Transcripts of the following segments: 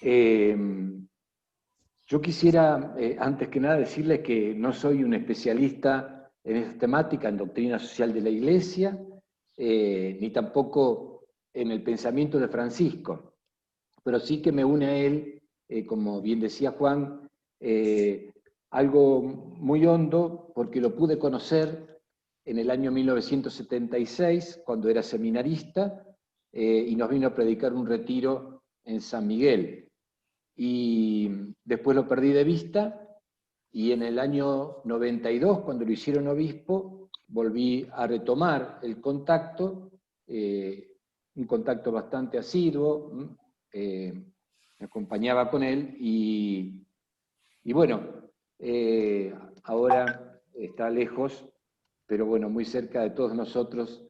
Eh, yo quisiera, antes que nada, decirles que no soy un especialista en esta temática, en doctrina social de la Iglesia, ni tampoco en el pensamiento de Francisco, pero sí que me une a él, como bien decía Juan, algo muy hondo, porque lo pude conocer en el año 1976, cuando era seminarista, y nos vino a predicar un retiro en San Miguel. Y después lo perdí de vista, y en el año 92, cuando lo hicieron obispo, volví a retomar el contacto, un contacto bastante asiduo, me acompañaba con él, y bueno, ahora está lejos, pero bueno, muy cerca de todos nosotros,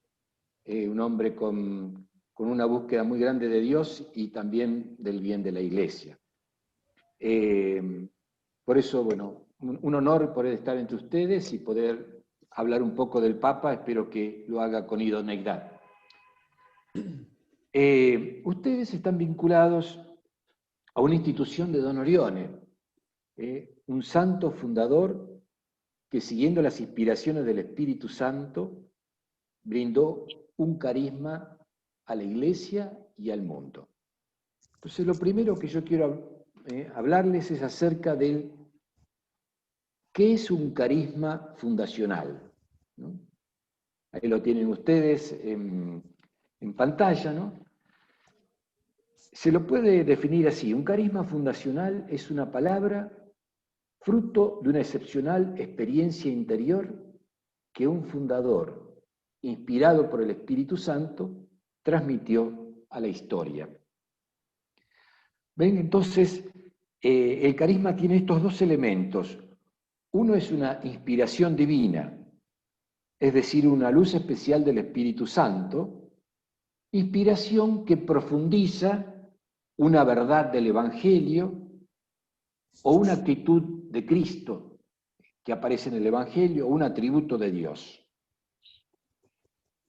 un hombre con una búsqueda muy grande de Dios y también del bien de la Iglesia. Por eso, bueno, un honor poder estar entre ustedes y poder hablar un poco del Papa. Espero que lo haga con idoneidad. Ustedes están vinculados a una institución de Don Orione, un santo fundador que, siguiendo las inspiraciones del Espíritu Santo, brindó un carisma a la Iglesia y al mundo. Entonces, lo primero que yo quiero hablarles es acerca del qué es un carisma fundacional, ¿no? Ahí lo tienen ustedes en pantalla, ¿no? Se lo puede definir así: un carisma fundacional es una palabra fruto de una excepcional experiencia interior que un fundador, inspirado por el Espíritu Santo, transmitió a la historia. ¿Ven? Entonces, el carisma tiene estos dos elementos. Uno es una inspiración divina, es decir, una luz especial del Espíritu Santo, inspiración que profundiza una verdad del Evangelio o una actitud de Cristo que aparece en el Evangelio, o un atributo de Dios.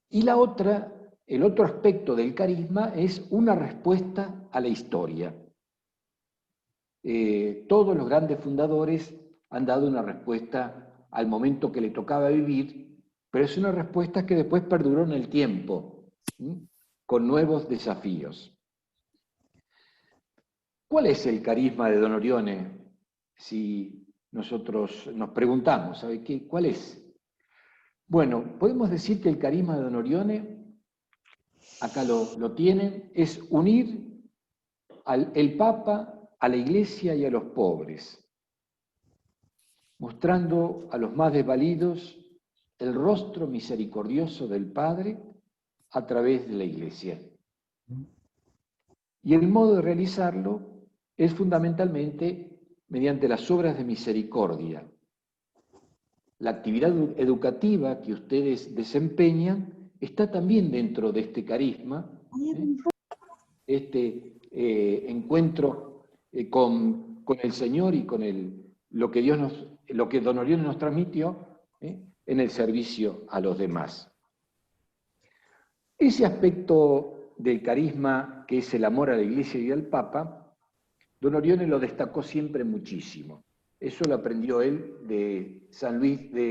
Y la otra, el otro aspecto del carisma es una respuesta a la historia. Todos los grandes fundadores han dado una respuesta al momento que le tocaba vivir, pero es una respuesta que después perduró en el tiempo, ¿sí?, con nuevos desafíos. ¿Cuál es el carisma de Don Orione? Si nosotros nos preguntamos, ¿sabe qué? ¿Cuál es? Bueno, podemos decir que el carisma de Don Orione, acá lo tienen, es unir el Papa a la Iglesia y a los pobres, mostrando a los más desvalidos el rostro misericordioso del Padre a través de la Iglesia. Y el modo de realizarlo es fundamentalmente mediante las obras de misericordia. La actividad educativa que ustedes desempeñan está también dentro de este carisma, este encuentro con el Señor y con lo que Don Orione nos transmitió en el servicio a los demás. Ese aspecto del carisma, que es el amor a la Iglesia y al Papa, Don Orione lo destacó siempre muchísimo. Eso lo aprendió él de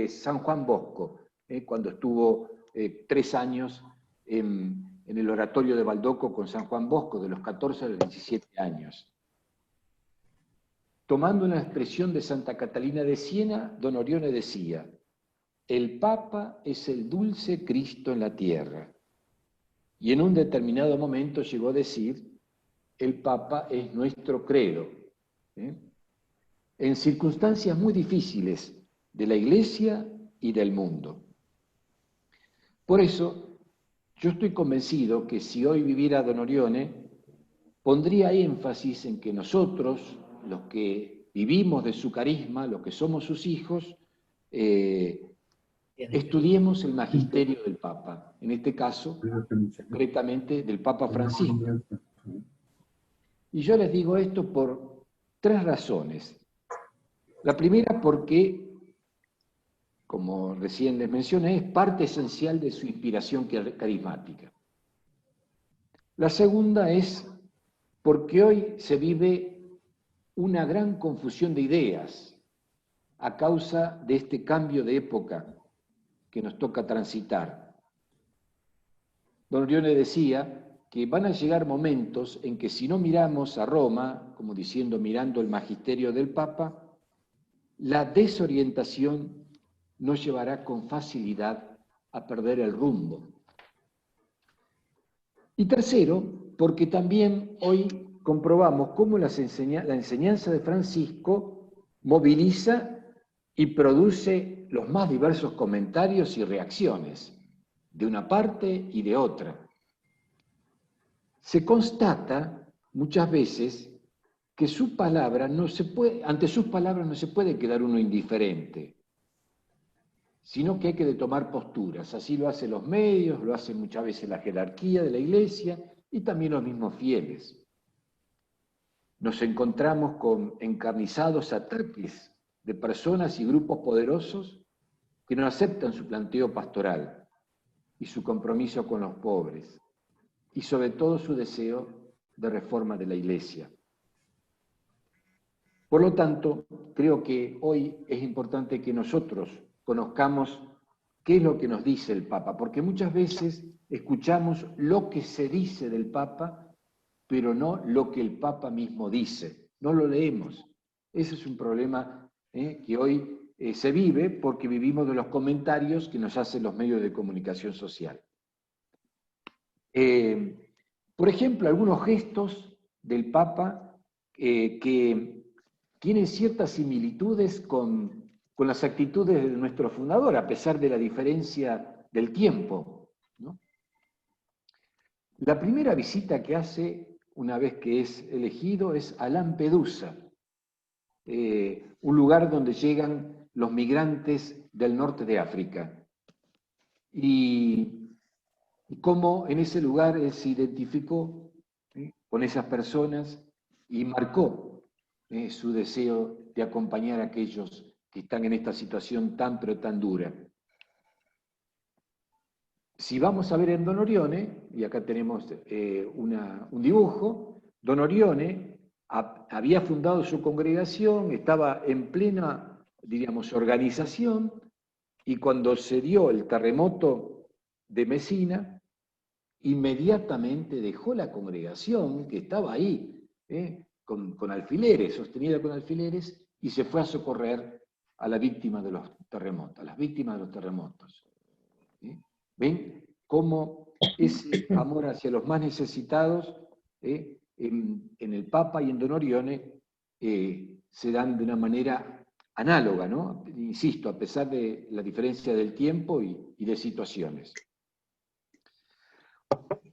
San Juan Bosco, cuando estuvo 3 años en el oratorio de Baldoco con San Juan Bosco, de los 14 a los 17 años. Tomando una expresión de Santa Catalina de Siena, Don Orione decía: el Papa es el dulce Cristo en la tierra. Y en un determinado momento llegó a decir: el Papa es nuestro credo. En circunstancias muy difíciles de la Iglesia y del mundo. Por eso, yo estoy convencido que si hoy viviera Don Orione, pondría énfasis en que nosotros, los que vivimos de su carisma, los que somos sus hijos, estudiemos el magisterio del Papa, en este caso, concretamente del Papa Francisco. Y yo les digo esto por 3 razones. La primera, porque, como recién les mencioné, es parte esencial de su inspiración carismática. La segunda es porque hoy se vive una gran confusión de ideas a causa de este cambio de época que nos toca transitar. Don Orione decía que van a llegar momentos en que si no miramos a Roma, como diciendo mirando el magisterio del Papa, la desorientación nos llevará con facilidad a perder el rumbo. Y tercero, porque también hoy comprobamos cómo la enseñanza de Francisco moviliza y produce los más diversos comentarios y reacciones, de una parte y de otra. Se constata muchas veces que su palabra ante sus palabras no se puede quedar uno indiferente, sino que hay que tomar posturas. Así lo hacen los medios, lo hace muchas veces la jerarquía de la Iglesia y también los mismos fieles. Nos encontramos con encarnizados ataques de personas y grupos poderosos que no aceptan su planteo pastoral y su compromiso con los pobres, y sobre todo su deseo de reforma de la Iglesia. Por lo tanto, creo que hoy es importante que nosotros conozcamos qué es lo que nos dice el Papa, porque muchas veces escuchamos lo que se dice del Papa, pero no lo que el Papa mismo dice, no lo leemos. Ese es un problema que hoy se vive porque vivimos de los comentarios que nos hacen los medios de comunicación social. Por ejemplo, algunos gestos del Papa que tienen ciertas similitudes con las actitudes de nuestro fundador, a pesar de la diferencia del tiempo, ¿no? La primera visita que hace, una vez que es elegido, es a Lampedusa, un lugar donde llegan los migrantes del norte de África. Y cómo en ese lugar él se identificó con esas personas y marcó su deseo de acompañar a aquellos que están en esta situación tan pero tan dura. Si vamos a ver en Don Orione, y acá tenemos un dibujo, Don Orione había fundado su congregación, estaba en plena, diríamos, organización, y cuando se dio el terremoto de Mesina, inmediatamente dejó la congregación que estaba ahí, con alfileres, sostenida con alfileres, y se fue a socorrer a la víctima de los terremotos, a las víctimas de los terremotos. ¿Ven cómo ese amor hacia los más necesitados en el Papa y en Don Orione se dan de una manera análoga, ¿no? Insisto, a pesar de la diferencia del tiempo y de situaciones.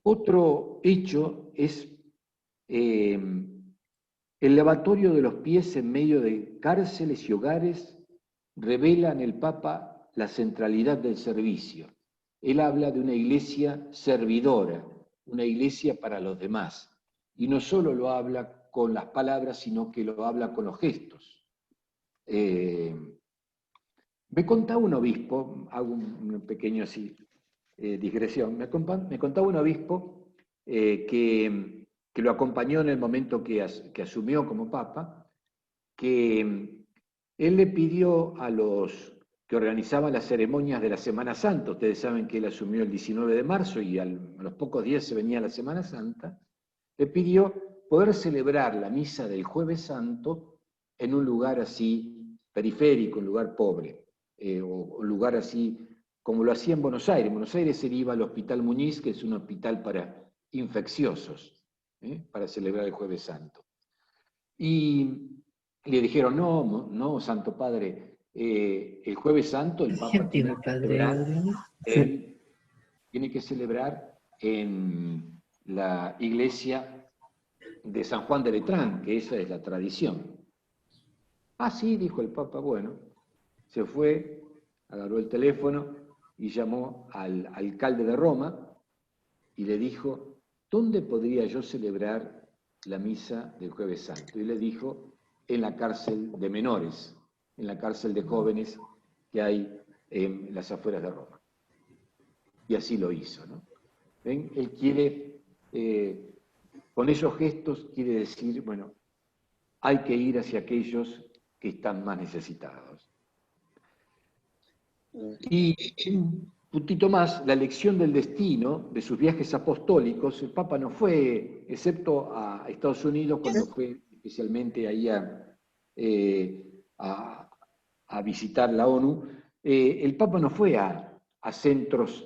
Otro hecho es el lavatorio de los pies en medio de cárceles y hogares revela en el Papa la centralidad del servicio. Él habla de una iglesia servidora, una iglesia para los demás. Y no solo lo habla con las palabras, sino que lo habla con los gestos. Me contaba un obispo, hago un pequeño así, digresión, me contaba un obispo que lo acompañó en el momento que asumió como papa, que él le pidió a los que organizaban las ceremonias de la Semana Santa, ustedes saben que él asumió el 19 de marzo y a los pocos días se venía la Semana Santa, le pidió poder celebrar la misa del Jueves Santo en un lugar así periférico, un lugar pobre, o un lugar así como lo hacía en Buenos Aires. En Buenos Aires él iba al Hospital Muñiz, que es un hospital para infecciosos, para celebrar el Jueves Santo. Y le dijeron, no, Santo Padre, el Jueves Santo el Papa tiene que celebrar en la iglesia de San Juan de Letrán, que esa es la tradición. Ah, sí, dijo el Papa, bueno, se fue, agarró el teléfono y llamó al alcalde de Roma y le dijo, ¿dónde podría yo celebrar la misa del Jueves Santo? Y le dijo, en la cárcel de menores, en la cárcel de jóvenes que hay en las afueras de Roma. Y así lo hizo, ¿no? ¿Ven? Él quiere Con esos gestos quiere decir, bueno, hay que ir hacia aquellos que están más necesitados. Y un puntito más, la elección del destino de sus viajes apostólicos, el Papa no fue, excepto a Estados Unidos, cuando fue especialmente ahí a visitar la ONU, el Papa no fue a centros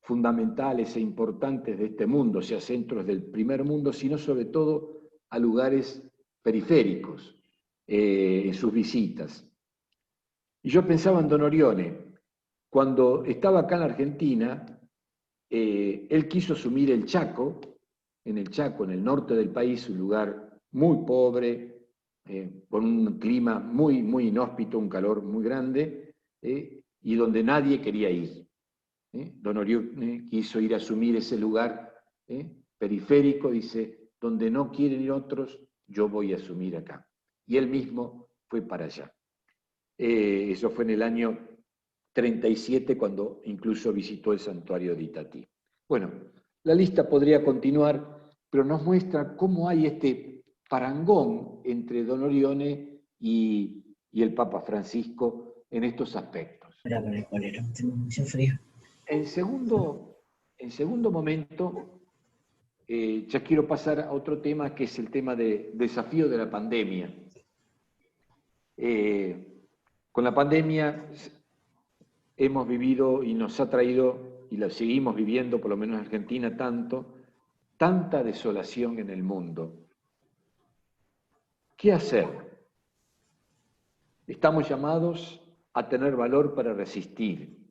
fundamentales e importantes de este mundo, o sea, centros del primer mundo, sino sobre todo a lugares periféricos en sus visitas. Y yo pensaba en Don Orione. Cuando estaba acá en la Argentina, él quiso asumir el Chaco, en el norte del país, un lugar muy pobre, con un clima muy, muy inhóspito, un calor muy grande, y donde nadie quería ir. Don Orione quiso ir a asumir ese lugar periférico, dice, donde no quieren ir otros, yo voy a asumir acá. Y él mismo fue para allá. Eso fue en el año 37, cuando incluso visitó el santuario de Itatí. Bueno, la lista podría continuar, pero nos muestra cómo hay este parangón entre Don Orione y el Papa Francisco en estos aspectos. Tengo mucho frío. En segundo momento, ya quiero pasar a otro tema, que es el tema del desafío de la pandemia. Con la pandemia hemos vivido y nos ha traído, y la seguimos viviendo, por lo menos en Argentina, tanta desolación en el mundo. ¿Qué hacer? Estamos llamados a tener valor para resistir.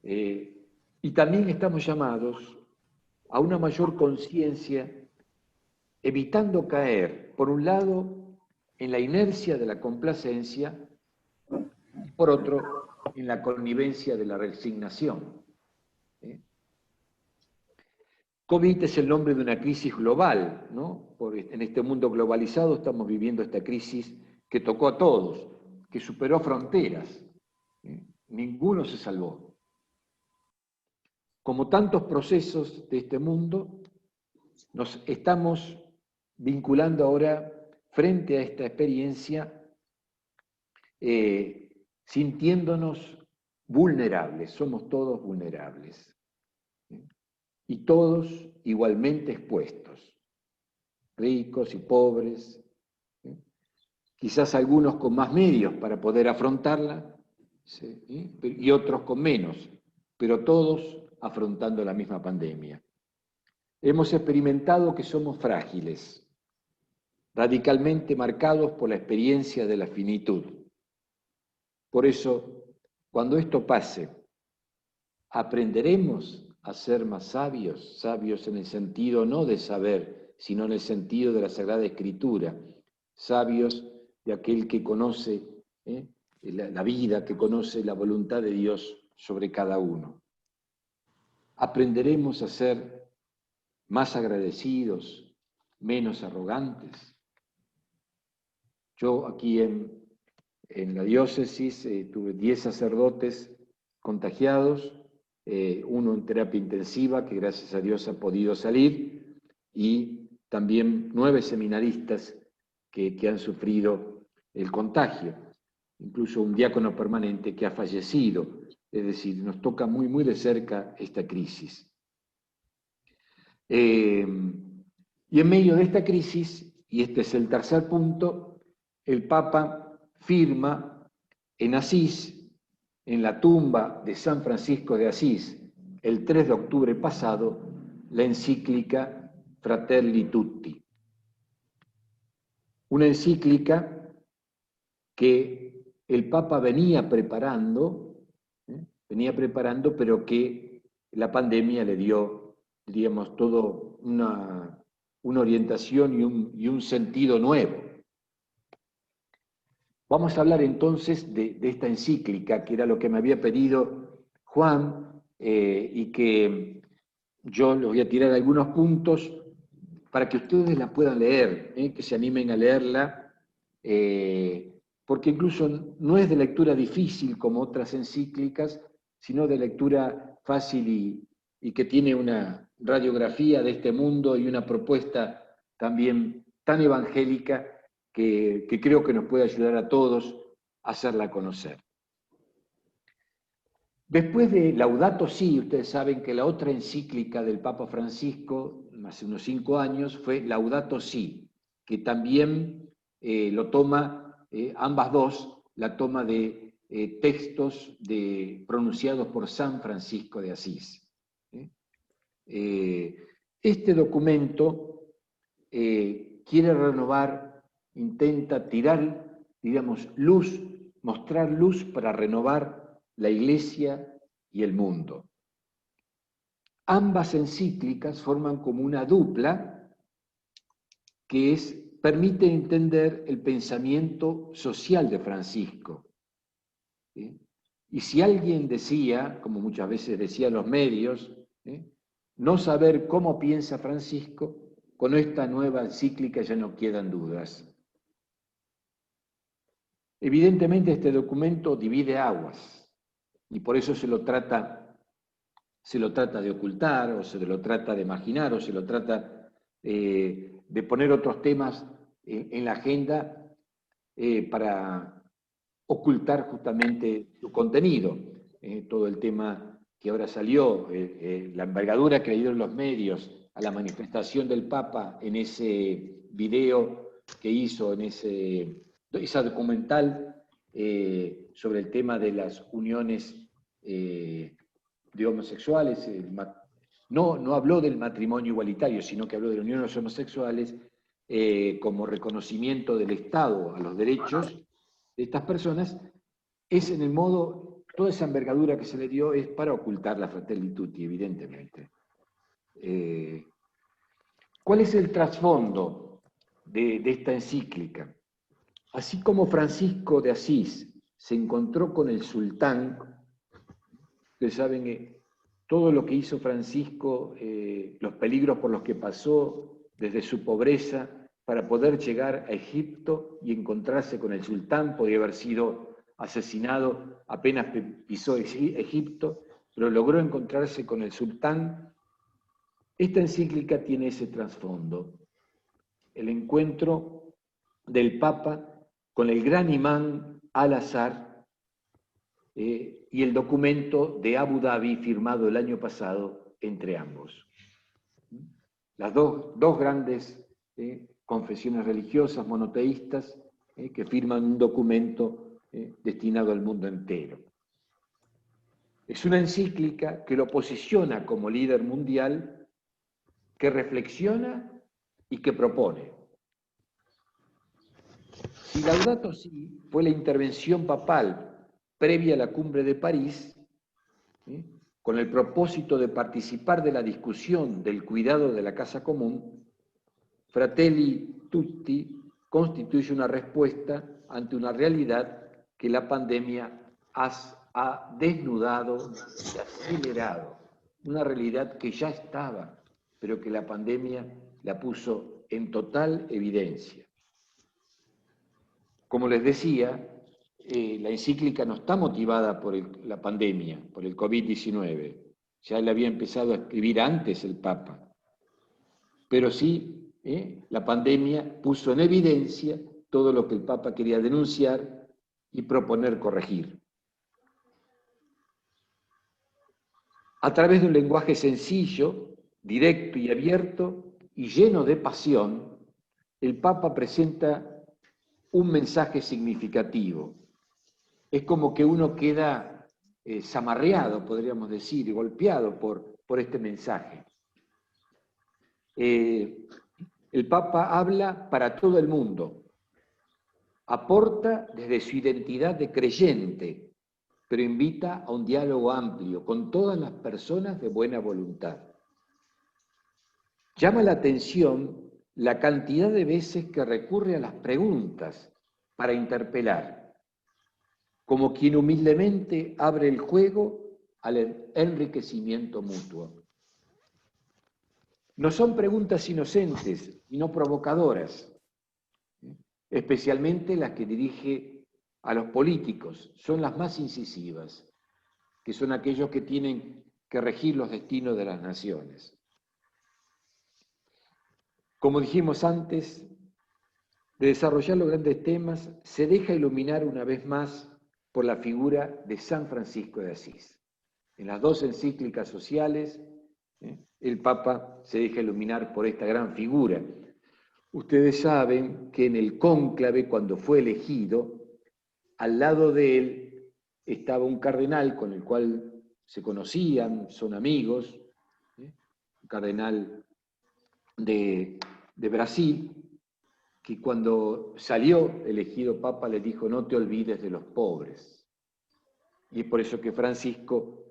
Y también estamos llamados a una mayor conciencia, evitando caer, por un lado, en la inercia de la complacencia, y por otro, en la connivencia de la resignación. COVID es el nombre de una crisis global, ¿no? En este mundo globalizado estamos viviendo esta crisis que tocó a todos, que superó fronteras. Ninguno se salvó. Como tantos procesos de este mundo, nos estamos vinculando ahora frente a esta experiencia, sintiéndonos vulnerables, somos todos vulnerables. Y todos igualmente expuestos, ricos y pobres, quizás algunos con más medios para poder afrontarla, y otros con menos, pero todos afrontando la misma pandemia. Hemos experimentado que somos frágiles, radicalmente marcados por la experiencia de la finitud. Por eso, cuando esto pase, aprenderemos a ser más sabios, sabios en el sentido no de saber, sino en el sentido de la Sagrada Escritura, sabios de aquel que conoce la vida, que conoce la voluntad de Dios sobre cada uno. Aprenderemos a ser más agradecidos, menos arrogantes. Yo aquí en la diócesis tuve 10 sacerdotes contagiados, uno en terapia intensiva, que gracias a Dios ha podido salir, y también 9 seminaristas que han sufrido el contagio, incluso un diácono permanente que ha fallecido. Es decir, nos toca muy, muy de cerca esta crisis. Y en medio de esta crisis, y este es el tercer punto, el Papa firma en Asís, en la tumba de San Francisco de Asís, el 3 de octubre pasado, la encíclica Fratelli Tutti. Una encíclica que el Papa venía preparando, pero que la pandemia le dio, diríamos, todo una orientación y un sentido nuevo. Vamos a hablar entonces de esta encíclica, que era lo que me había pedido Juan, y que yo les voy a tirar algunos puntos para que ustedes la puedan leer, que se animen a leerla, porque incluso no es de lectura difícil como otras encíclicas, sino de lectura fácil y que tiene una radiografía de este mundo y una propuesta también tan evangélica que creo que nos puede ayudar a todos a hacerla conocer. Después de Laudato Si, ustedes saben que la otra encíclica del Papa Francisco, hace unos 5 años, fue Laudato Si, que también lo toma, ambas dos, la toma de textos pronunciados por San Francisco de Asís. Este documento quiere renovar, intenta tirar, digamos, luz, mostrar luz para renovar la Iglesia y el mundo. Ambas encíclicas forman como una dupla que permite entender el pensamiento social de Francisco. ¿Sí? Y si alguien decía, como muchas veces decían los medios, no saber cómo piensa Francisco, con esta nueva encíclica ya no quedan dudas. Evidentemente este documento divide aguas y por eso se lo trata de ocultar, o se lo trata de marginar, o se lo trata de poner otros temas en la agenda para ocultar justamente su contenido. Todo el tema que ahora salió, la envergadura que le dieron los medios a la manifestación del Papa en ese video que hizo, en esa documental sobre el tema de las uniones de homosexuales. No habló del matrimonio igualitario, sino que habló de la unión de los homosexuales como reconocimiento del Estado a los derechos de estas personas. Es en el modo, toda esa envergadura que se le dio es para ocultar la Fratelli Tutti, evidentemente. ¿Cuál es el trasfondo de esta encíclica? Así como Francisco de Asís se encontró con el sultán, ustedes saben que todo lo que hizo Francisco, los peligros por los que pasó desde su pobreza para poder llegar a Egipto y encontrarse con el sultán, podía haber sido asesinado apenas pisó Egipto, pero logró encontrarse con el sultán. Esta encíclica tiene ese trasfondo, el encuentro del Papa con el gran imán Al-Azhar y el documento de Abu Dhabi firmado el año pasado entre ambos. Las dos grandes confesiones religiosas monoteístas que firman un documento destinado al mundo entero. Es una encíclica que lo posiciona como líder mundial, que reflexiona y que propone. Si Laudato Si fue la intervención papal previa a la cumbre de París, con el propósito de participar de la discusión del cuidado de la casa común, Fratelli Tutti constituye una respuesta ante una realidad que la pandemia ha desnudado y acelerado. Una realidad que ya estaba, pero que la pandemia la puso en total evidencia. Como les decía, la encíclica no está motivada por la pandemia, por el COVID-19. Ya le había empezado a escribir antes el Papa. Pero sí, la pandemia puso en evidencia todo lo que el Papa quería denunciar y proponer corregir. A través de un lenguaje sencillo, directo y abierto, y lleno de pasión, el Papa presenta un mensaje significativo. Es como que uno queda zamarreado, podríamos decir, golpeado por este mensaje. El Papa habla para todo el mundo, aporta desde su identidad de creyente, pero invita a un diálogo amplio con todas las personas de buena voluntad. Llama la atención la cantidad de veces que recurre a las preguntas para interpelar, como quien humildemente abre el juego al enriquecimiento mutuo. No son preguntas inocentes y no provocadoras, especialmente las que dirige a los políticos, son las más incisivas, que son aquellos que tienen que regir los destinos de las naciones. Como dijimos antes, de desarrollar los grandes temas, se deja iluminar una vez más por la figura de San Francisco de Asís. En las dos encíclicas sociales, el Papa se deja iluminar por esta gran figura. Ustedes saben que en el cónclave, cuando fue elegido, al lado de él estaba un cardenal con el cual se conocían, son amigos, un cardenal de Brasil, que cuando salió elegido Papa le dijo: no te olvides de los pobres. Y es por eso que Francisco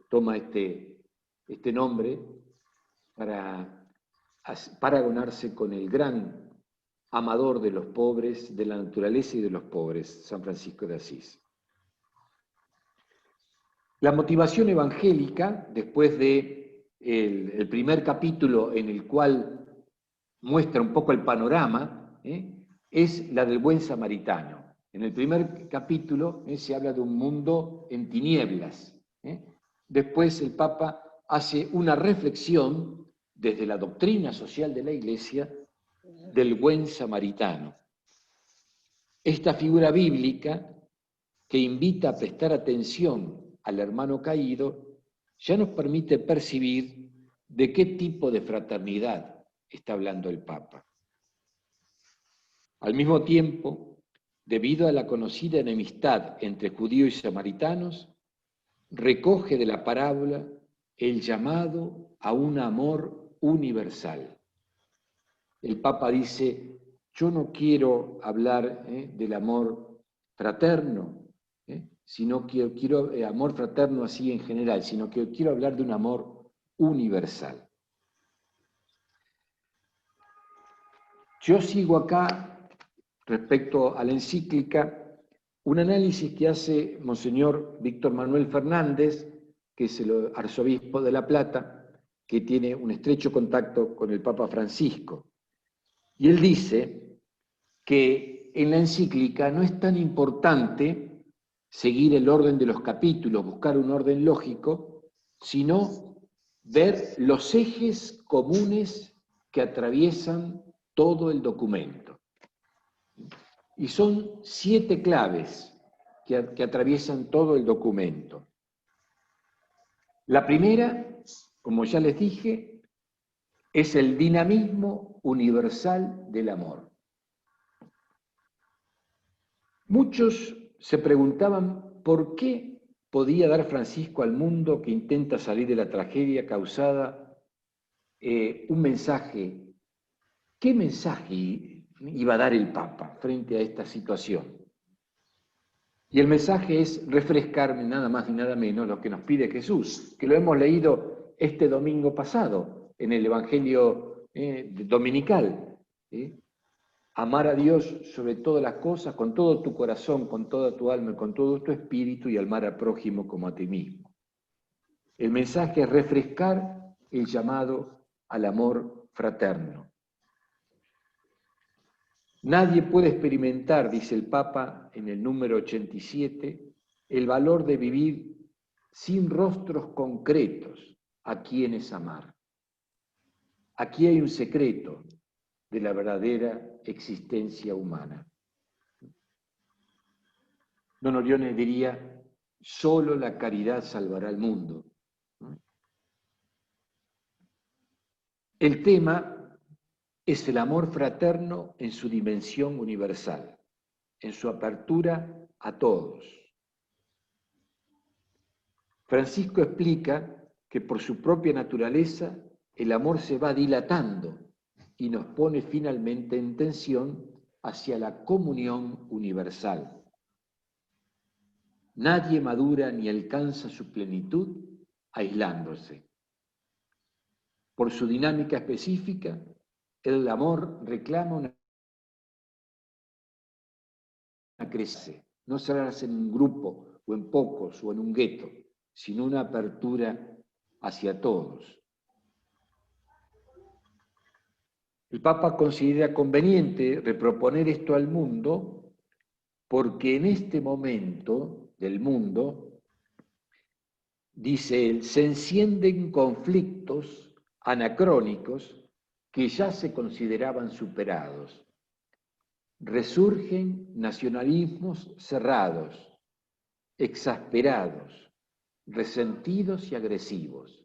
toma este nombre para paragonarse con el gran amador de los pobres, de la naturaleza y de los pobres, San Francisco de Asís. La motivación evangélica, después de el primer capítulo en el cual muestra un poco el panorama, es la del buen samaritano. En el primer capítulo se habla de un mundo en tinieblas. Después el Papa hace una reflexión desde la doctrina social de la Iglesia del buen samaritano. Esta figura bíblica que invita a prestar atención al hermano caído ya nos permite percibir de qué tipo de fraternidad está hablando el Papa. Al mismo tiempo, debido a la conocida enemistad entre judíos y samaritanos, recoge de la parábola el llamado a un amor universal. El Papa dice: yo no quiero hablar del amor fraterno, sino que quiero amor fraterno así en general, sino que quiero hablar de un amor universal. Yo sigo acá, respecto a la encíclica, un análisis que hace Monseñor Víctor Manuel Fernández, que es el arzobispo de La Plata, que tiene un estrecho contacto con el Papa Francisco. Y él dice que en la encíclica no es tan importante seguir el orden de los capítulos, buscar un orden lógico, sino ver los ejes comunes que atraviesan todo el documento. Y son 7 claves que atraviesan todo el documento. La primera, como ya les dije, es el dinamismo universal del amor. Muchos se preguntaban por qué podía dar Francisco al mundo que intenta salir de la tragedia causada un mensaje. ¿Qué mensaje iba a dar el Papa frente a esta situación? Y el mensaje es refrescarme nada más ni nada menos lo que nos pide Jesús, que lo hemos leído este domingo pasado en el Evangelio dominical. Amar a Dios sobre todas las cosas, con todo tu corazón, con toda tu alma, con todo tu espíritu, y amar al prójimo como a ti mismo. El mensaje es refrescar el llamado al amor fraterno. Nadie puede experimentar, dice el Papa en el número 87, el valor de vivir sin rostros concretos a quienes amar. Aquí hay un secreto de la verdadera existencia humana. Don Orione diría: solo la caridad salvará al mundo. El tema es el amor fraterno en su dimensión universal, en su apertura a todos. Francisco explica que por su propia naturaleza el amor se va dilatando y nos pone finalmente en tensión hacia la comunión universal. Nadie madura ni alcanza su plenitud aislándose. Por su dinámica específica, el amor reclama una crece, no cerrarse en un grupo o en pocos o en un gueto, sino una apertura hacia todos. El Papa considera conveniente reproponer esto al mundo porque en este momento del mundo, dice él, se encienden conflictos anacrónicos que ya se consideraban superados. Resurgen nacionalismos cerrados, exasperados, resentidos y agresivos.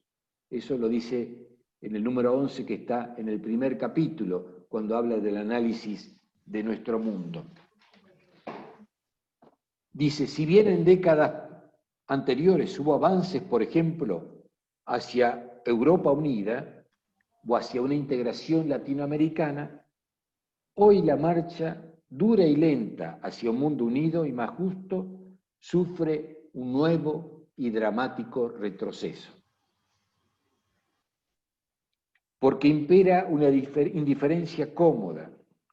Eso lo dice en el número 11, que está en el primer capítulo, cuando habla del análisis de nuestro mundo. Dice, si bien en décadas anteriores hubo avances, por ejemplo, hacia Europa unida o hacia una integración latinoamericana, hoy la marcha dura y lenta hacia un mundo unido y más justo sufre un nuevo y dramático retroceso. Porque impera una indiferencia cómoda,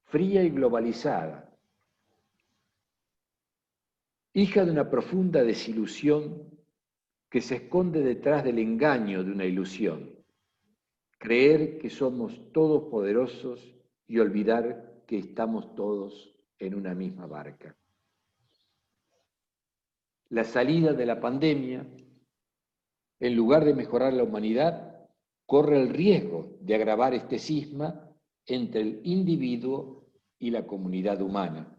fría y globalizada, hija de una profunda desilusión que se esconde detrás del engaño de una ilusión. Creer que somos todos poderosos y olvidar que estamos todos en una misma barca. La salida de la pandemia, en lugar de mejorar la humanidad, corre el riesgo de agravar este cisma entre el individuo y la comunidad humana.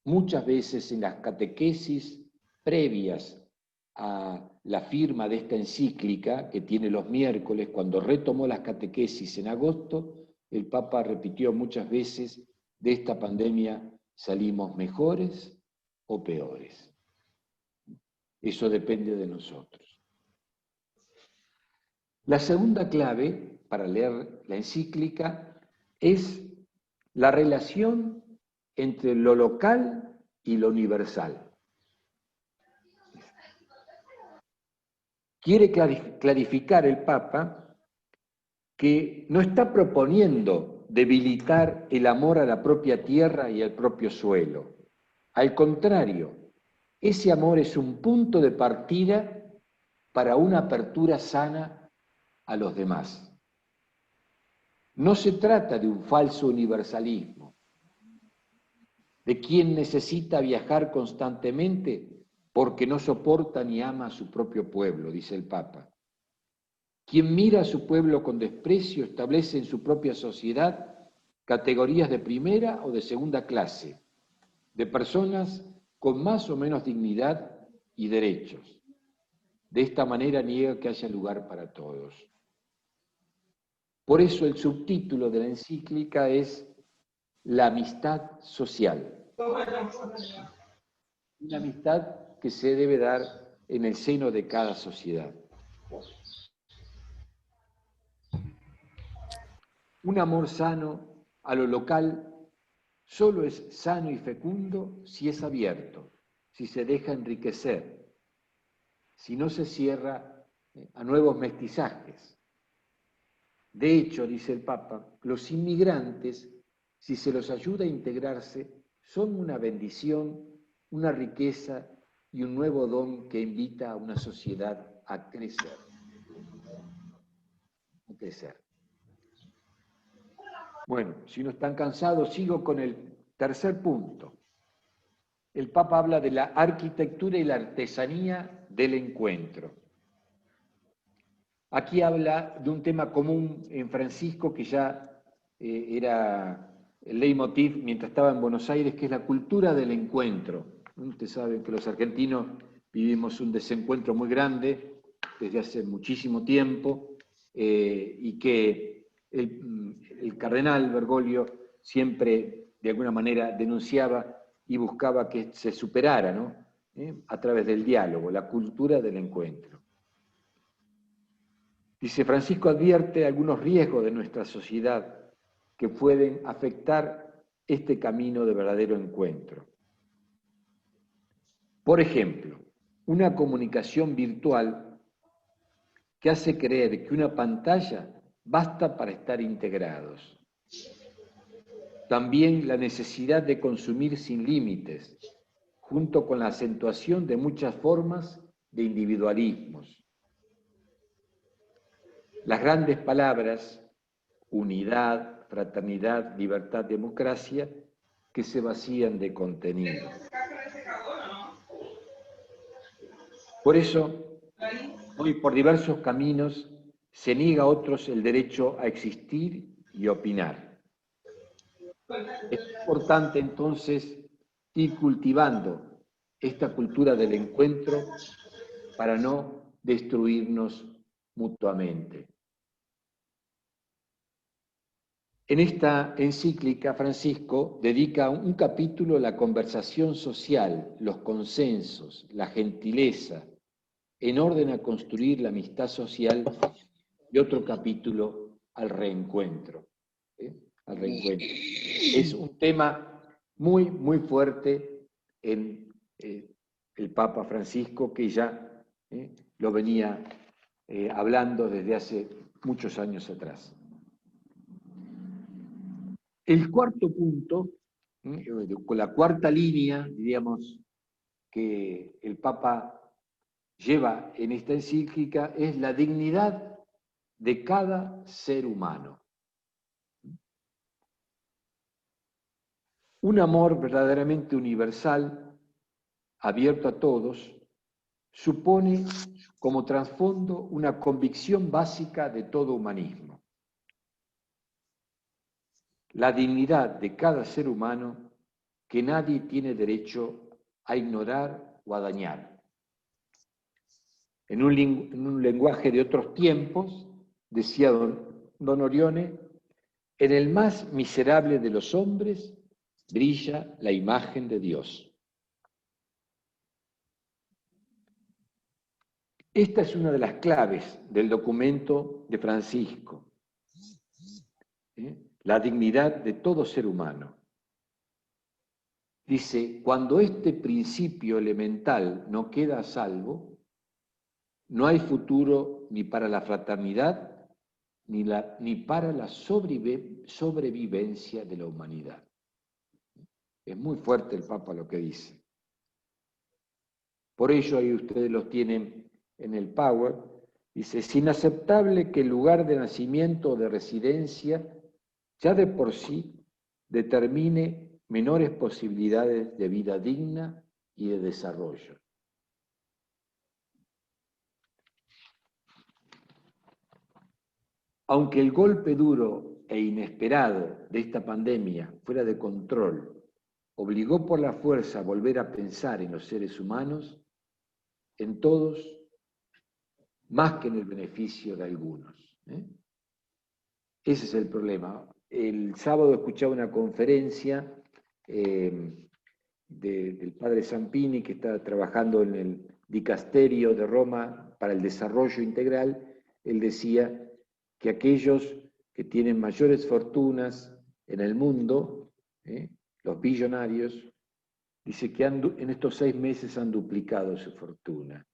Muchas veces en las catequesis previas a la firma de esta encíclica, que tiene los miércoles, cuando retomó las catequesis en agosto, el Papa repitió muchas veces, de esta pandemia salimos mejores o peores. Eso depende de nosotros. La segunda clave para leer la encíclica es la relación entre lo local y lo universal. Quiere clarificar el Papa que no está proponiendo debilitar el amor a la propia tierra y al propio suelo. Al contrario, ese amor es un punto de partida para una apertura sana a los demás. No se trata de un falso universalismo, de quien necesita viajar constantemente porque no soporta ni ama a su propio pueblo, dice el Papa. Quien mira a su pueblo con desprecio establece en su propia sociedad categorías de primera o de segunda clase, de personas con más o menos dignidad y derechos. De esta manera niega que haya lugar para todos. Por eso el subtítulo de la encíclica es La amistad social. Una amistad que se debe dar en el seno de cada sociedad. Un amor sano a lo local solo es sano y fecundo si es abierto, si se deja enriquecer, si no se cierra a nuevos mestizajes. De hecho, dice el Papa, los inmigrantes, si se los ayuda a integrarse, son una bendición, una riqueza y un nuevo don que invita a una sociedad a crecer. A crecer. Bueno, si no están cansados, sigo con el tercer punto. El Papa habla de la arquitectura y la artesanía del encuentro. Aquí habla de un tema común en Francisco que ya era el leitmotiv mientras estaba en Buenos Aires, que es la cultura del encuentro. Ustedes saben que los argentinos vivimos un desencuentro muy grande desde hace muchísimo tiempo y que el cardenal Bergoglio siempre de alguna manera denunciaba y buscaba que se superara, ¿no? A través del diálogo, la cultura del encuentro. Dice, Francisco advierte algunos riesgos de nuestra sociedad que pueden afectar este camino de verdadero encuentro. Por ejemplo, una comunicación virtual que hace creer que una pantalla basta para estar integrados. También la necesidad de consumir sin límites, junto con la acentuación de muchas formas de individualismos. Las grandes palabras, unidad, fraternidad, libertad, democracia, que se vacían de contenido. Por eso, hoy por diversos caminos se niega a otros el derecho a existir y opinar. Es importante entonces ir cultivando esta cultura del encuentro para no destruirnos mutuamente. En esta encíclica, Francisco dedica un capítulo a la conversación social, los consensos, la gentileza, en orden a construir la amistad social, y otro capítulo al reencuentro. Al reencuentro. Es un tema muy, muy fuerte en el Papa Francisco, que ya lo venía hablando desde hace muchos años atrás. El cuarto punto, con la cuarta línea, diríamos, que el Papa lleva en esta encíclica, es la dignidad de cada ser humano. Un amor verdaderamente universal, abierto a todos, supone como trasfondo una convicción básica de todo humanismo. La dignidad de cada ser humano que nadie tiene derecho a ignorar o a dañar. En un lenguaje de otros tiempos, decía don Orione, en el más miserable de los hombres brilla la imagen de Dios. Esta es una de las claves del documento de Francisco. La dignidad de todo ser humano. Dice, cuando este principio elemental no queda a salvo, no hay futuro ni para la fraternidad ni para la sobrevivencia de la humanidad. Es muy fuerte el Papa lo que dice. Por ello, ahí ustedes los tienen en el Power, dice, es inaceptable que el lugar de nacimiento o de residencia ya de por sí determine menores posibilidades de vida digna y de desarrollo. Aunque el golpe duro e inesperado de esta pandemia fuera de control obligó por la fuerza a volver a pensar en los seres humanos, en todos, más que en el beneficio de algunos. Ese es el problema. El sábado escuchaba una conferencia del padre Zampini, que está trabajando en el dicasterio de Roma para el desarrollo integral. Él decía que aquellos que tienen mayores fortunas en el mundo, los billonarios, dice que en estos 6 meses han duplicado su fortuna.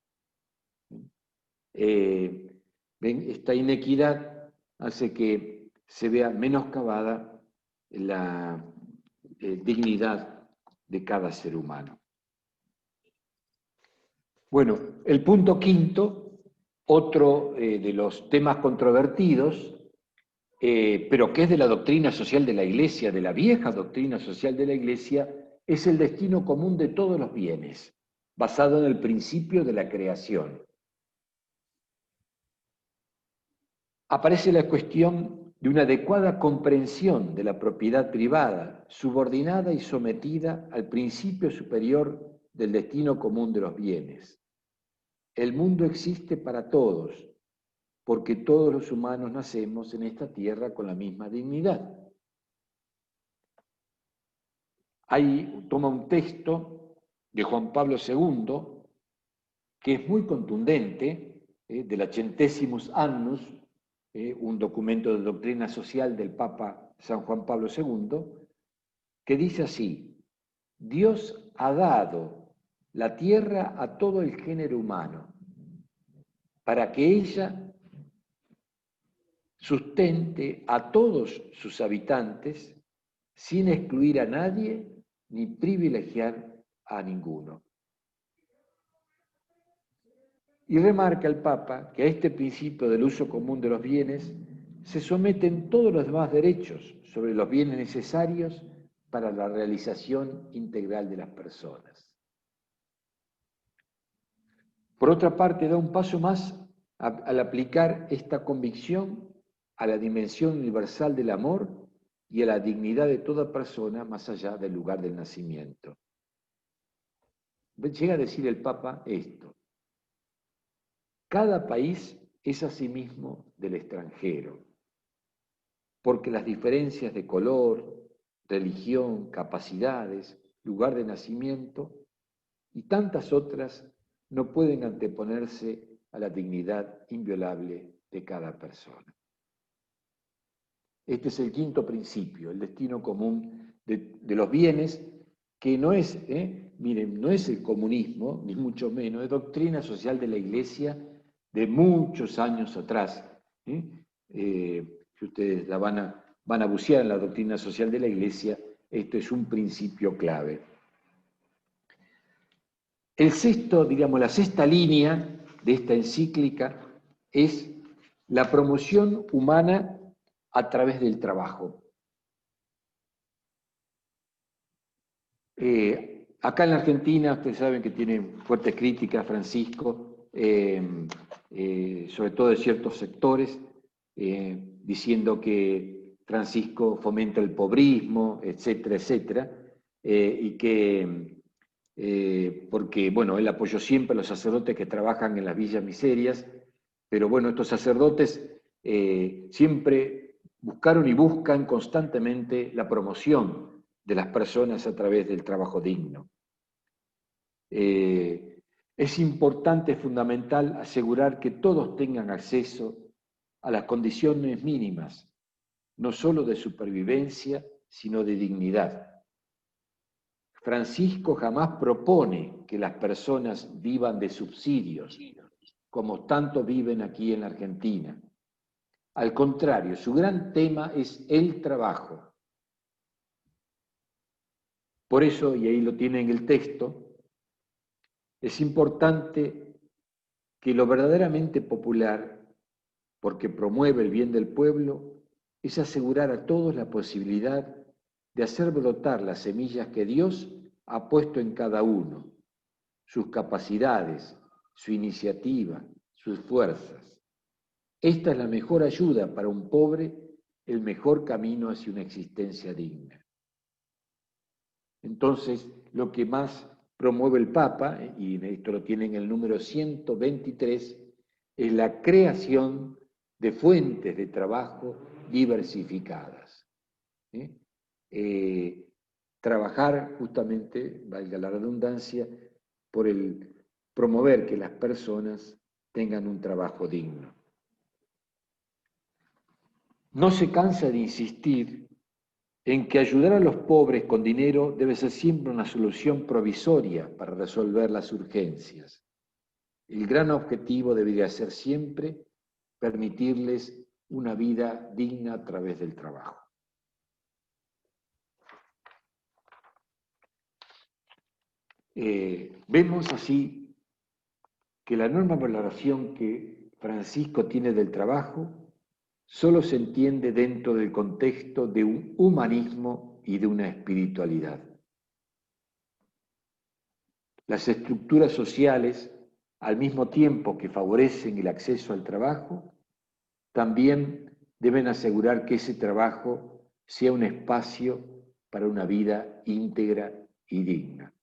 Esta inequidad hace que se vea menoscabada la dignidad de cada ser humano. Bueno, el punto quinto, otro de los temas controvertidos, pero que es de la doctrina social de la Iglesia, de la vieja doctrina social de la Iglesia, es el destino común de todos los bienes, basado en el principio de la creación. Aparece la cuestión de una adecuada comprensión de la propiedad privada, subordinada y sometida al principio superior del destino común de los bienes. El mundo existe para todos, porque todos los humanos nacemos en esta tierra con la misma dignidad. Ahí toma un texto de Juan Pablo II, que es muy contundente, del Centesimus Annus, un documento de doctrina social del Papa San Juan Pablo II, que dice así: Dios ha dado la tierra a todo el género humano, para que ella sustente a todos sus habitantes sin excluir a nadie ni privilegiar a ninguno. Y remarca el Papa que a este principio del uso común de los bienes se someten todos los demás derechos sobre los bienes necesarios para la realización integral de las personas. Por otra parte, da un paso más al aplicar esta convicción a la dimensión universal del amor y a la dignidad de toda persona más allá del lugar del nacimiento. Llega a decir el Papa esto: cada país es asimismo del extranjero, porque las diferencias de color, religión, capacidades, lugar de nacimiento y tantas otras no pueden anteponerse a la dignidad inviolable de cada persona. Este es el quinto principio, el destino común de los bienes, que no es, miren, no es el comunismo, ni mucho menos, es doctrina social de la Iglesia de muchos años atrás. Si ustedes la van a bucear en la doctrina social de la Iglesia, esto es un principio clave. El sexto, digamos, la sexta línea de esta encíclica es la promoción humana a través del trabajo. Acá en la Argentina, ustedes saben que tiene fuertes críticas Francisco, sobre todo de ciertos sectores, diciendo que Francisco fomenta el pobrismo, etcétera, etcétera, y que, porque, bueno, él apoyó siempre a los sacerdotes que trabajan en las villas miserias, pero bueno, estos sacerdotes siempre buscaron y buscan constantemente la promoción de las personas a través del trabajo digno. Es importante, es fundamental asegurar que todos tengan acceso a las condiciones mínimas, no solo de supervivencia, sino de dignidad. Francisco jamás propone que las personas vivan de subsidios, como tanto viven aquí en la Argentina. Al contrario, su gran tema es el trabajo. Por eso, y ahí lo tiene en el texto, es importante que lo verdaderamente popular, porque promueve el bien del pueblo, es asegurar a todos la posibilidad de hacer brotar las semillas que Dios ha puesto en cada uno, sus capacidades, su iniciativa, sus fuerzas. Esta es la mejor ayuda para un pobre, el mejor camino hacia una existencia digna. Entonces, lo que más promueve el Papa, y esto lo tiene en el número 123, es la creación de fuentes de trabajo diversificadas. Trabajar justamente, valga la redundancia, por el promover que las personas tengan un trabajo digno. No se cansa de insistir en que ayudar a los pobres con dinero debe ser siempre una solución provisoria para resolver las urgencias. El gran objetivo debería ser siempre permitirles una vida digna a través del trabajo. Vemos así que la enorme valoración que Francisco tiene del trabajo solo se entiende dentro del contexto de un humanismo y de una espiritualidad. Las estructuras sociales, al mismo tiempo que favorecen el acceso al trabajo, también deben asegurar que ese trabajo sea un espacio para una vida íntegra y digna.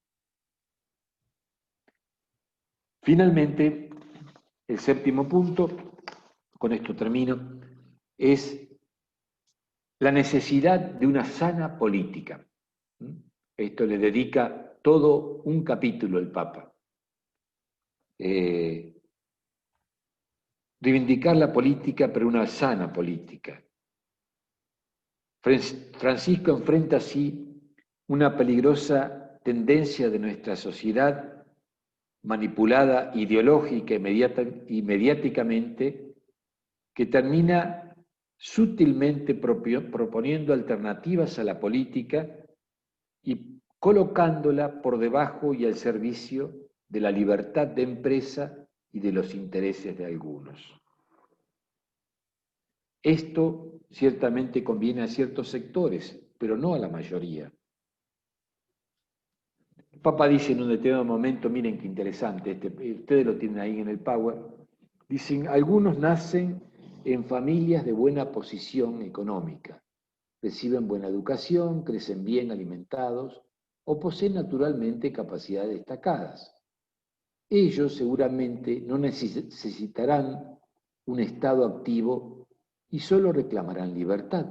Finalmente, el séptimo punto, con esto termino, es la necesidad de una sana política. Esto le dedica todo un capítulo el Papa. Reivindicar la política, pero una sana política. Francisco enfrenta así una peligrosa tendencia de nuestra sociedad, manipulada ideológica y mediáticamente, que termina sutilmente proponiendo alternativas a la política y colocándola por debajo y al servicio de la libertad de empresa y de los intereses de algunos. Esto ciertamente conviene a ciertos sectores, pero no a la mayoría. El Papa dice en un determinado momento, miren qué interesante, ustedes lo tienen ahí en el Power, Dicen, algunos nacen en familias de buena posición económica, reciben buena educación, crecen bien alimentados o poseen naturalmente capacidades destacadas. Ellos seguramente no necesitarán un Estado activo y solo reclamarán libertad.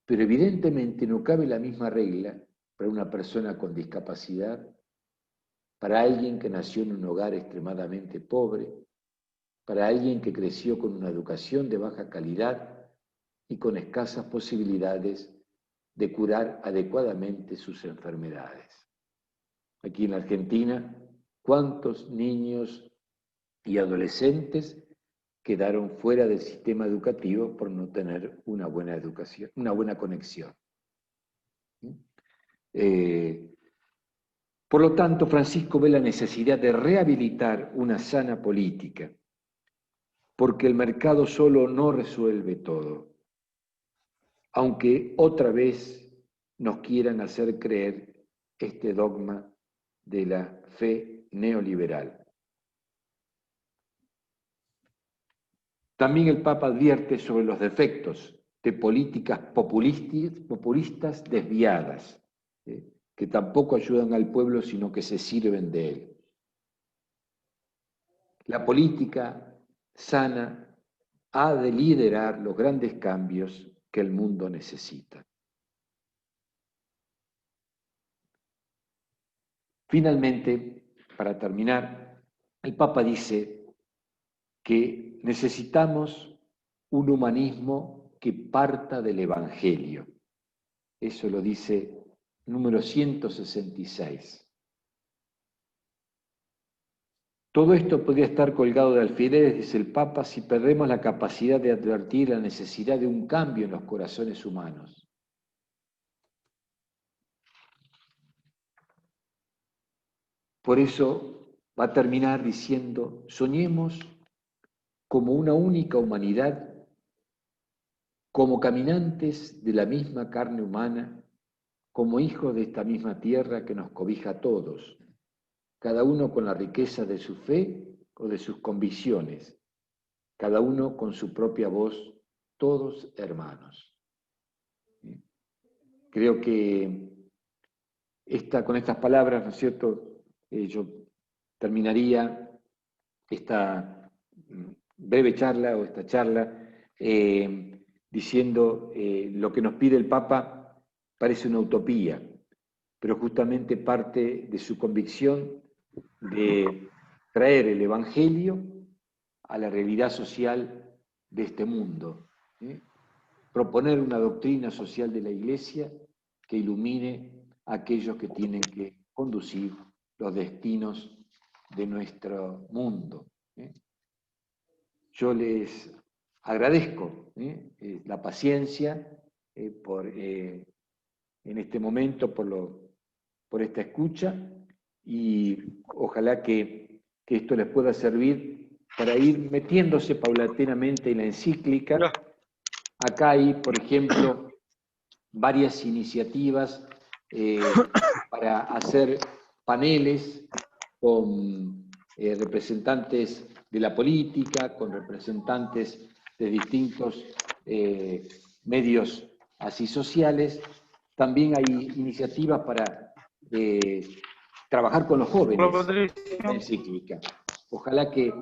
Pero evidentemente no cabe la misma regla para una persona con discapacidad, para alguien que nació en un hogar extremadamente pobre, para alguien que creció con una educación de baja calidad y con escasas posibilidades de curar adecuadamente sus enfermedades. Aquí en la Argentina, ¿cuántos niños y adolescentes quedaron fuera del sistema educativo por no tener una buena educación, una buena conexión? Por lo tanto, Francisco ve la necesidad de rehabilitar una sana política, porque el mercado solo no resuelve todo, aunque otra vez nos quieran hacer creer este dogma de la fe neoliberal. También el Papa advierte sobre los defectos de políticas populistas desviadas, que tampoco ayudan al pueblo, sino que se sirven de él. La política sana ha de liderar los grandes cambios que el mundo necesita. Finalmente, para terminar, el Papa dice que necesitamos un humanismo que parta del Evangelio. Eso lo dice número 166. Todo esto podría estar colgado de alfileres, dice el Papa, si perdemos la capacidad de advertir la necesidad de un cambio en los corazones humanos. Por eso va a terminar diciendo, soñemos como una única humanidad, como caminantes de la misma carne humana, como hijos de esta misma tierra que nos cobija a todos, cada uno con la riqueza de su fe o de sus convicciones, cada uno con su propia voz, todos hermanos. Creo que con estas palabras, ¿no es cierto?, yo terminaría esta breve charla o esta charla diciendo lo que nos pide el Papa parece una utopía, pero justamente parte de su convicción de traer el Evangelio a la realidad social de este mundo, proponer una doctrina social de la Iglesia que ilumine a aquellos que tienen que conducir los destinos de nuestro mundo. Yo les agradezco la paciencia en este momento por esta escucha y ojalá que esto les pueda servir para ir metiéndose paulatinamente en la encíclica. Acá hay, por ejemplo, varias iniciativas para hacer paneles con representantes de la política, con representantes de distintos medios así sociales. También hay iniciativas para trabajar con los jóvenes en la encíclica. Ojalá que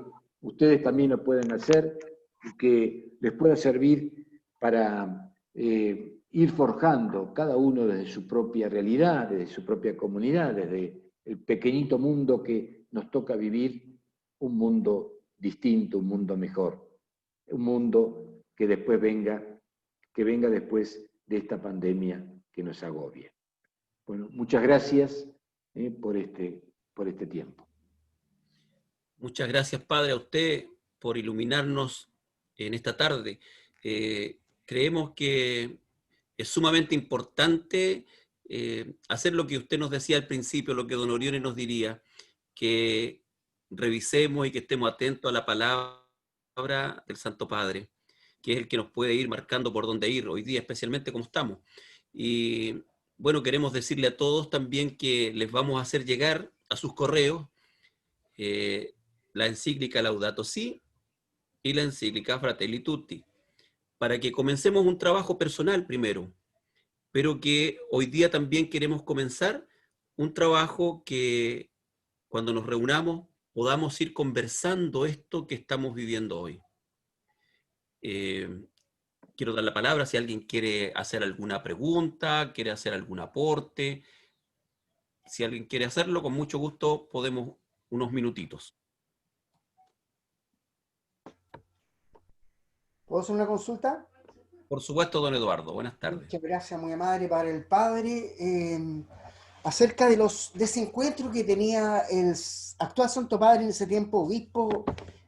ustedes también lo puedan hacer y que les pueda servir para ir forjando cada uno desde su propia realidad, desde su propia comunidad, desde el pequeñito mundo que nos toca vivir, un mundo distinto, un mundo mejor, un mundo que después venga después de esta pandemia que nos agobia. Bueno, muchas gracias por este tiempo. Muchas gracias, Padre, a usted por iluminarnos en esta tarde. Creemos que es sumamente importante hacer lo que usted nos decía al principio, lo que don Orione nos diría, que revisemos y que estemos atentos a la palabra del Santo Padre, que es el que nos puede ir marcando por dónde ir, hoy día especialmente como estamos. Y bueno, queremos decirle a todos también que les vamos a hacer llegar a sus correos la encíclica Laudato Si y la encíclica Fratelli Tutti, para que comencemos un trabajo personal primero, pero que hoy día también queremos comenzar un trabajo que cuando nos reunamos podamos ir conversando esto que estamos viviendo hoy. Quiero dar la palabra si alguien quiere hacer alguna pregunta, quiere hacer algún aporte. Si alguien quiere hacerlo, con mucho gusto podemos unos minutitos. ¿Puedo hacer una consulta? Por supuesto, don Eduardo. Buenas tardes. Muchas gracias, muy amable, para el padre. Acerca de ese encuentro que tenía el actual Santo Padre en ese tiempo, obispo,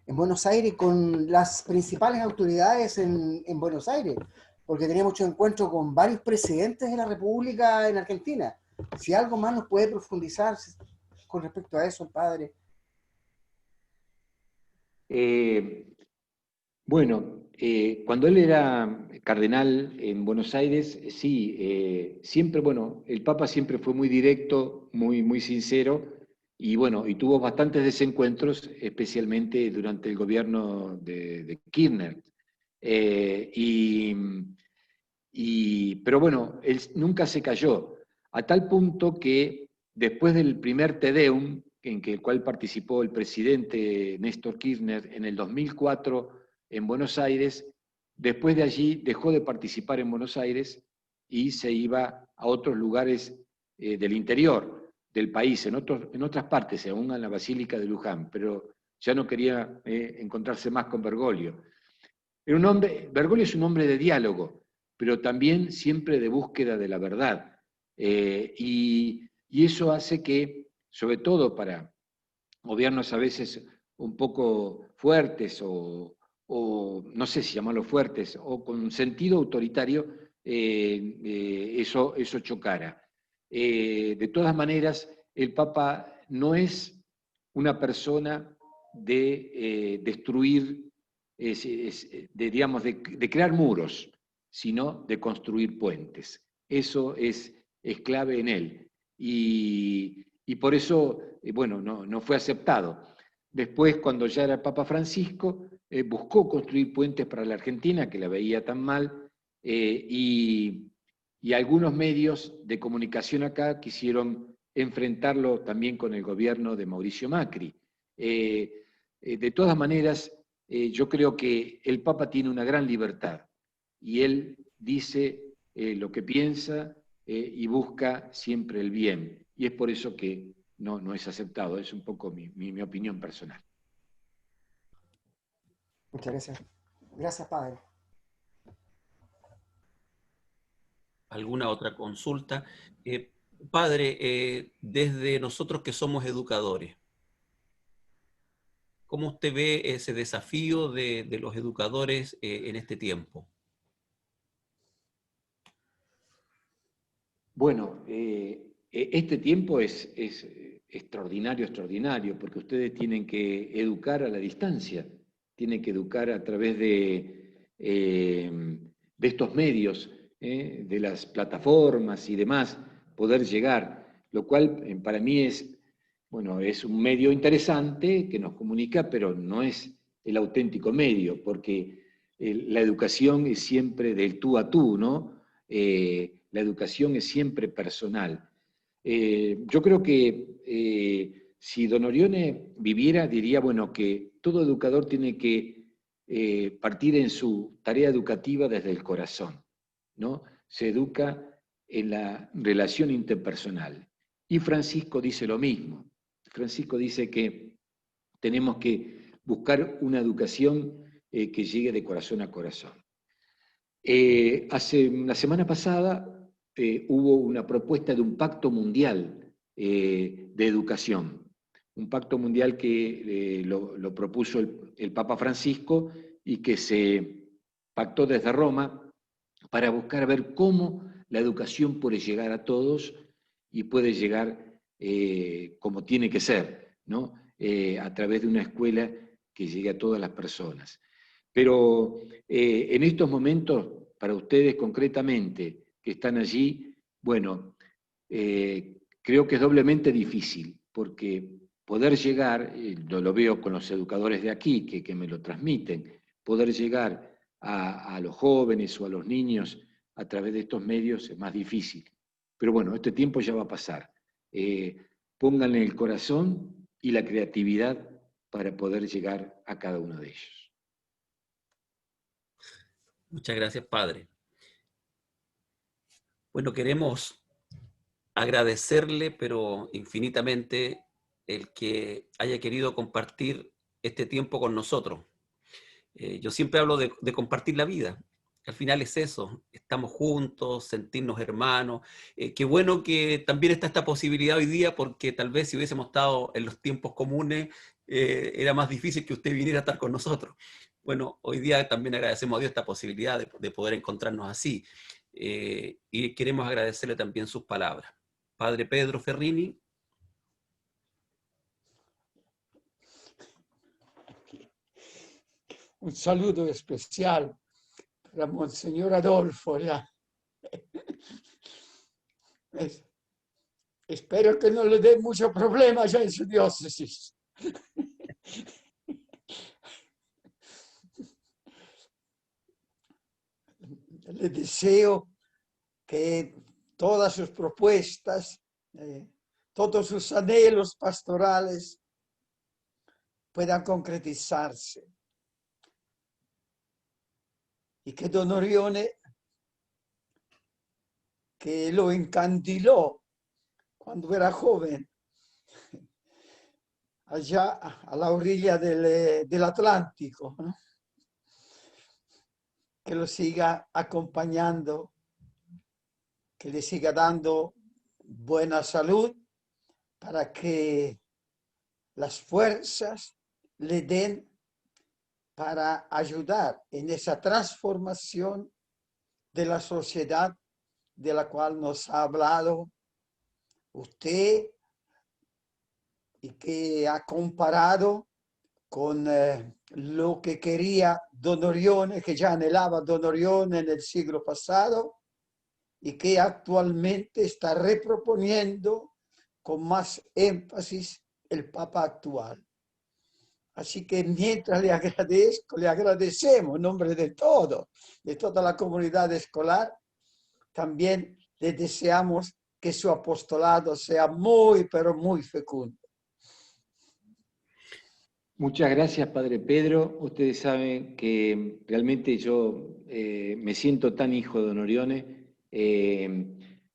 en Buenos Aires, con las principales autoridades en Buenos Aires, porque tenía muchos encuentros con varios presidentes de la República en Argentina. Si algo más nos puede profundizar con respecto a eso, el padre. Bueno, cuando él era cardenal en Buenos Aires, sí, siempre, bueno, el Papa siempre fue muy directo, muy sincero, y bueno, y tuvo bastantes desencuentros, especialmente durante el gobierno de Kirchner. Pero bueno, él nunca se cayó, a tal punto que después del primer Te Deum, en el cual participó el presidente Néstor Kirchner en el 2004 en Buenos Aires, después de allí dejó de participar en Buenos Aires y se iba a otros lugares del interior del país, en otras partes, aún en la Basílica de Luján, pero ya no quería encontrarse más con Bergoglio. Bergoglio es un hombre de diálogo, pero también siempre de búsqueda de la verdad. Y eso hace que, sobre todo para gobiernos a veces un poco fuertes o no sé si llamarlo fuertes, o con sentido autoritario, eso chocara. De todas maneras, el Papa no es una persona de destruir, digamos, de crear muros, sino de construir puentes. Eso es clave en él. Y por eso, bueno, no fue aceptado. Después, cuando ya era Papa Francisco, buscó construir puentes para la Argentina, que la veía tan mal, y algunos medios de comunicación acá quisieron enfrentarlo también con el gobierno de Mauricio Macri. De todas maneras, yo creo que el Papa tiene una gran libertad y él dice lo que piensa y busca siempre el bien. Y es por eso que no es aceptado. Es un poco mi opinión personal. Muchas gracias. Gracias, padre. ¿Alguna otra consulta? Padre, desde nosotros que somos educadores, ¿cómo usted ve ese desafío de los educadores en este tiempo? Bueno, este tiempo es extraordinario, porque ustedes tienen que educar a la distancia, tienen que educar a través de estos medios, de las plataformas y demás, poder llegar, lo cual para mí es un medio interesante que nos comunica, pero no es el auténtico medio, porque la educación es siempre del tú a tú, ¿no? La educación es siempre personal. Yo creo que si don Orione viviera, diría, bueno, que todo educador tiene que partir en su tarea educativa desde el corazón, ¿no? Se educa en la relación interpersonal. Y Francisco dice lo mismo. Francisco dice que tenemos que buscar una educación que llegue de corazón a corazón. Hace una semana pasada hubo una propuesta de un pacto mundial de educación, un pacto mundial que lo propuso el Papa Francisco y que se pactó desde Roma para buscar ver cómo la educación puede llegar a todos y puede llegar como tiene que ser, ¿no? A través de una escuela que llegue a todas las personas. Pero en estos momentos, para ustedes concretamente que están allí, bueno, creo que es doblemente difícil, porque poder llegar, lo veo con los educadores de aquí que me lo transmiten, poder llegar a los jóvenes o a los niños a través de estos medios es más difícil. Pero bueno, este tiempo ya va a pasar. Pónganle el corazón y la creatividad para poder llegar a cada uno de ellos. Muchas gracias, Padre. Bueno, queremos agradecerle, pero infinitamente, el que haya querido compartir este tiempo con nosotros. Yo siempre hablo de compartir la vida. Al final es eso, estamos juntos, sentirnos hermanos. Qué bueno que también está esta posibilidad hoy día, porque tal vez si hubiésemos estado en los tiempos comunes, era más difícil que usted viniera a estar con nosotros. Bueno, hoy día también agradecemos a Dios esta posibilidad de poder encontrarnos así. Y queremos agradecerle también sus palabras. Padre Pedro Ferrini. Un saludo especial para Monseñor Adolfo. Espero que no le dé mucho problema ya en su diócesis. Le deseo que todas sus propuestas, todos sus anhelos pastorales puedan concretizarse. Y que Don Orione, que lo encandiló cuando era joven, allá a la orilla del Atlántico, ¿no? Que lo siga acompañando, que le siga dando buena salud para que las fuerzas le den para ayudar en esa transformación de la sociedad de la cual nos ha hablado usted y que ha comparado con lo que quería Don Orione, que ya anhelaba Don Orione en el siglo pasado y que actualmente está reproponiendo con más énfasis el Papa actual. Así que mientras le agradezco, le agradecemos en nombre de toda la comunidad escolar, también le deseamos que su apostolado sea muy, pero muy fecundo. Muchas gracias, Padre Pedro. Ustedes saben que realmente yo me siento tan hijo de Don Orione.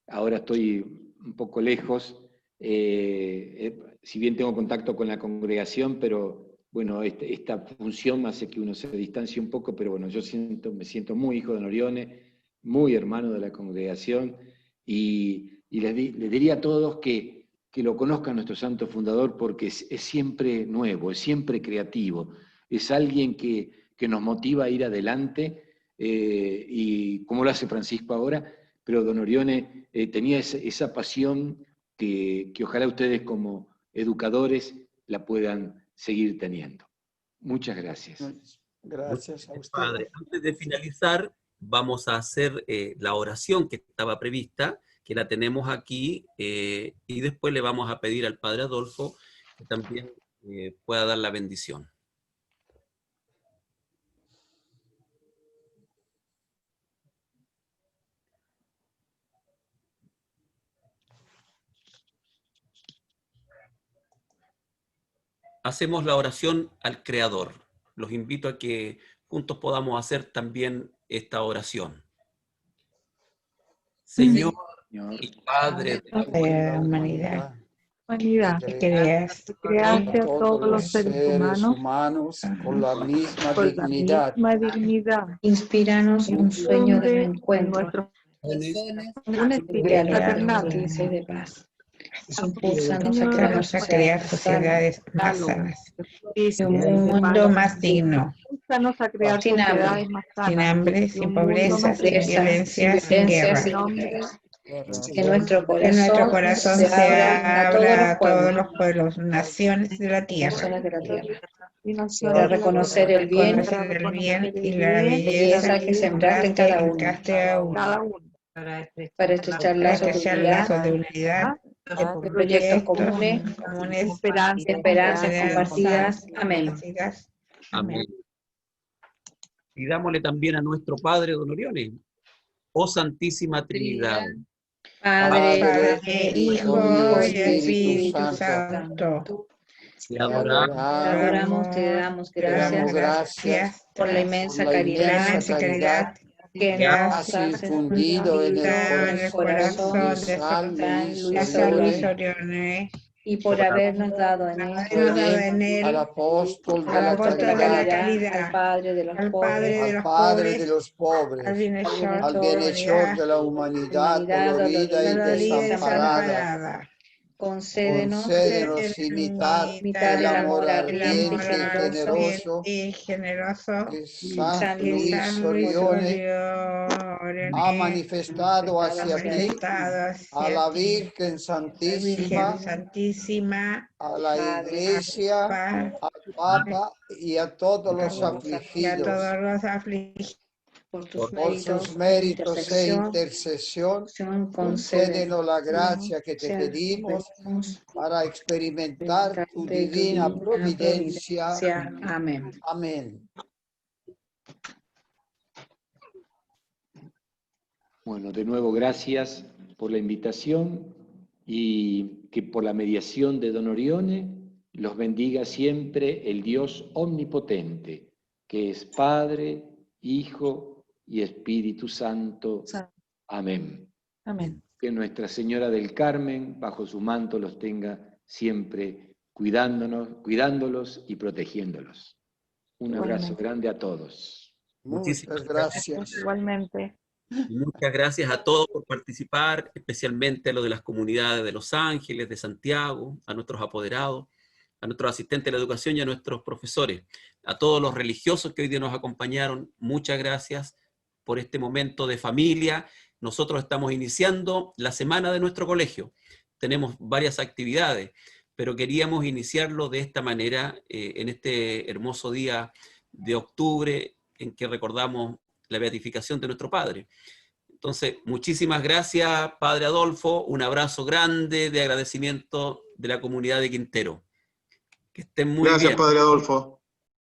Ahora estoy un poco lejos, si bien tengo contacto con la congregación, pero bueno, esta función hace que uno se distancie un poco, pero bueno, yo me siento muy hijo de Don Orione, muy hermano de la congregación, y les diría a todos que lo conozcan nuestro santo fundador, porque es siempre nuevo, es siempre creativo, es alguien que nos motiva a ir adelante, y como lo hace Francisco ahora, pero Don Orione tenía esa pasión que ojalá ustedes como educadores la puedan seguir teniendo. Muchas gracias. Gracias a usted. Padre, antes de finalizar, vamos a hacer la oración que estaba prevista, que la tenemos aquí, y después le vamos a pedir al Padre Adolfo que también pueda dar la bendición. Hacemos la oración al Creador. Los invito a que juntos podamos hacer también esta oración. Señor y Padre de la humanidad, que creaste Creaste a todos los seres humanos con la misma con la dignidad. misma dignidad. inspíranos un sueño de Funde encuentro, nuestro un espíritu diálogo fraternal. y de paz. Impúlsanos Impúlsanos a crear sociedades más sanas, un mundo más digno, Impúlsanos a crear sin hambre, sociedades más sanas, sin hambre, y sin un mundo pobreza, más sin digno. violencia, sin guerra. Que nuestro Que nuestro corazón se abra abra a todos los pueblos, naciones de la tierra, personas de la tierra, Y para reconocer el bien reconocer el bien y la belleza belleza que sembraste en cada uno, cada uno. para estrechar lazos de estrechar unidad lazos de unidad de proyectos comunes, esperanzas compartidas. Amén. Amén. Pidámosle también a nuestro Padre Don Orione. Oh Santísima Trinidad, Padre, Hijo y Espíritu Santo. te adoramos, te adoramos, te damos gracias por la inmensa caridad que nos has has infundido en el corazón de San San Luis Luis Orione, y por habernos dado en él al apóstol de al la apóstol de la caridad, caridad, al Padre de los al pobres, al Padre de los al pobres, bienhechor al de la bienhechor humanidad, de la humanidad dolorida y dolorida y desamparada. desamparada. concédenos Concédenos imitar imitar el amor ardiente y generoso y generoso que San San Luis Luis Orione ha manifestado hacia ti, a la Virgen Santísima, Santísima, a la Iglesia, al Papa y a todos los y a afligidos, todos los afligidos. por tus por sus méritos méritos e intercesión. Concédenos la gracia que te pedimos para experimentar tu divina providencia. Amén. Amén. Bueno, de nuevo gracias por la invitación y que por la mediación de Don Orione los bendiga siempre el Dios omnipotente, que es Padre, Hijo y Espíritu Santo. Amén. Amén. Que Nuestra Señora del Carmen, bajo su manto, los tenga siempre cuidándolos y protegiéndolos. Un abrazo grande a todos. Muchas gracias. Igualmente. muchas gracias a todos por participar, especialmente a los de las comunidades de Los Ángeles, de Santiago, a nuestros apoderados, a nuestros asistentes de la educación y a nuestros profesores, a todos los religiosos que hoy día nos acompañaron. Muchas gracias por este momento de familia. Nosotros estamos iniciando la semana de nuestro colegio. Tenemos varias actividades, pero queríamos iniciarlo de esta manera, en este hermoso día de octubre, en que recordamos la beatificación de nuestro Padre. Entonces, muchísimas gracias, Padre Adolfo. Un abrazo grande de agradecimiento de la comunidad de Quintero. Que estén muy bien. Gracias, Padre Adolfo.